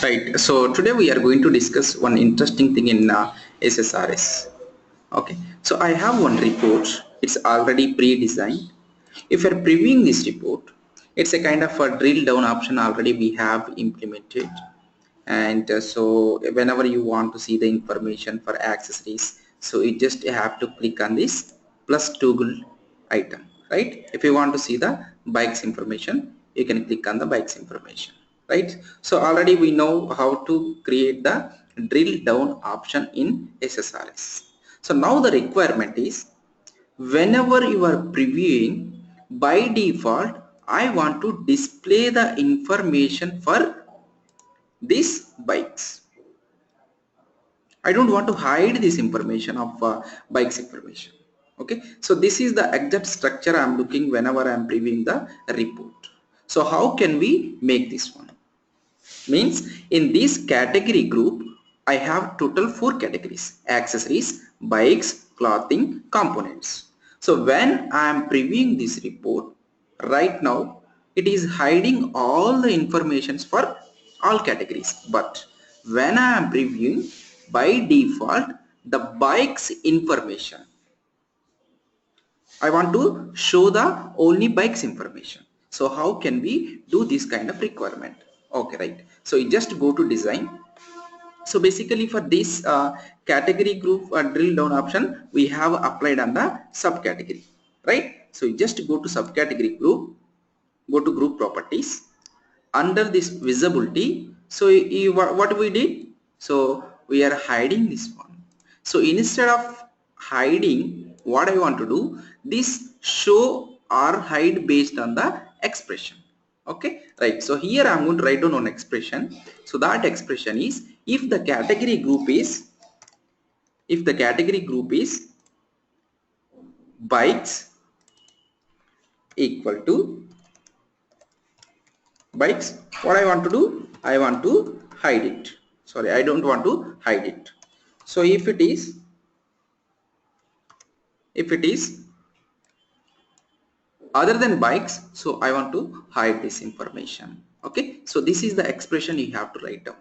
Right. So today we are going to discuss one interesting thing in SSRS. Okay. So I have one report. It's already pre-designed. If you're previewing this report, it's a kind of a drill down option already we have implemented. And so whenever you want to see the information for accessories, so you just have to click on this plus toggle item, right? If you want to see the bikes information, you can click on the bikes information, right? So already we know how to create the drill down option in SSRS. So now the requirement is whenever you are previewing, by default I want to display the information for these bikes. I don't want to hide this information of bikes information. Okay, so this is the exact structure I am looking whenever I am previewing the report. So how can we make this one? Means in this category group I have total 4 categories: accessories, bikes, clothing, components. So when I am previewing this report right now, it is hiding all the informations for all categories, but when I am previewing, by default the bikes information, I want to show the only bikes information. So how can we do this kind of requirement? Okay, right. So you just go to design. So basically for this category group drill down option, we have applied on the subcategory, right? So you just go to subcategory group, go to group properties. Under this visibility, so what we did? So we are hiding this one. So instead of hiding, what I want to do, this show or hide based on the expression. Okay, right. So here I'm going to write down one expression. So that expression is if the category group is bikes equal to bikes, what I want to do, I want to hide it. Sorry, I don't want to hide it. So if it is other than bikes, so I want to hide this information. Okay, so this is the expression you have to write down.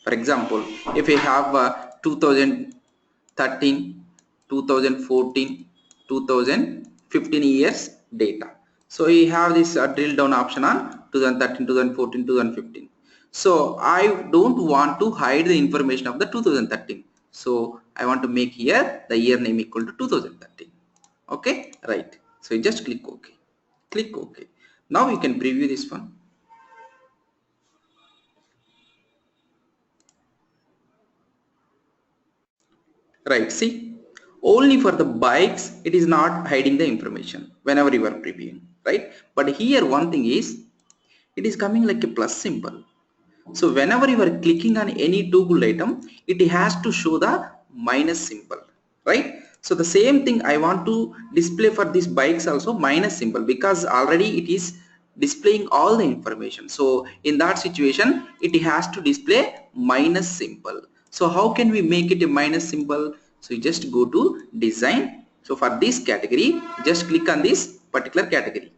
For example, if you have 2013, 2014, 2015 years data, so you have this drill down option on 2013, 2014, 2015. So I don't want to hide the information of the 2013, so I want to make here the year name equal to 2013. Okay, right. So you just click OK. Click OK. Now you can preview this one. Right, see, only for the bikes it is not hiding the information whenever you are previewing, right? But here one thing is, it is coming like a plus symbol. So whenever you are clicking on any toggle item, it has to show the minus symbol, right? So the same thing I want to display for these bikes also, minus symbol, because already it is displaying all the information. So in that situation it has to display minus symbol. So how can we make it a minus symbol? So you just go to design. So for this category, just click on this particular category.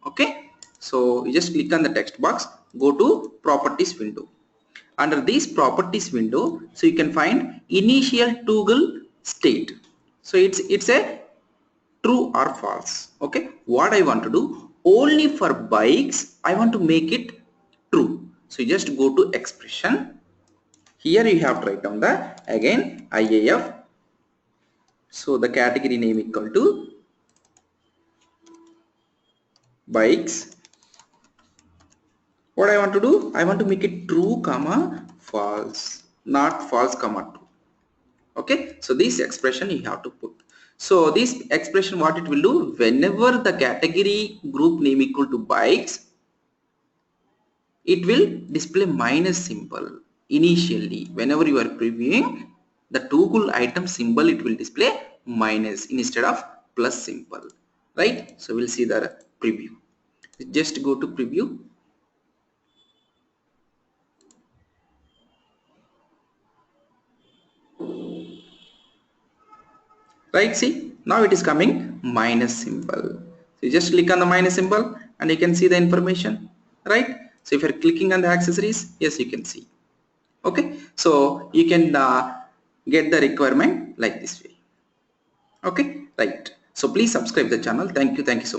Okay, so you just click on the text box, go to properties window. Under this properties window, so you can find initial toggle state. So it's a true or false. Okay, what I want to do, only for bikes I want to make it true. So you just go to expression. Here you have to write down the again IAF. So the category name equal to bikes. What I want to do, I want to make it true comma false, not false comma true. Okay, so this expression you have to put. So this expression, what it will do, whenever the category group name equal to bikes, it will display minus symbol initially. Whenever you are previewing the toggle item symbol, it will display minus instead of plus symbol, right? So we'll see the preview. Just go to preview. Right, see, now it is coming minus symbol. So you just click on the minus symbol and you can see the information, right? So if you're clicking on the accessories, yes, you can see. Okay, so you can get the requirement like this way. Okay, right. So please subscribe the channel. Thank you so much.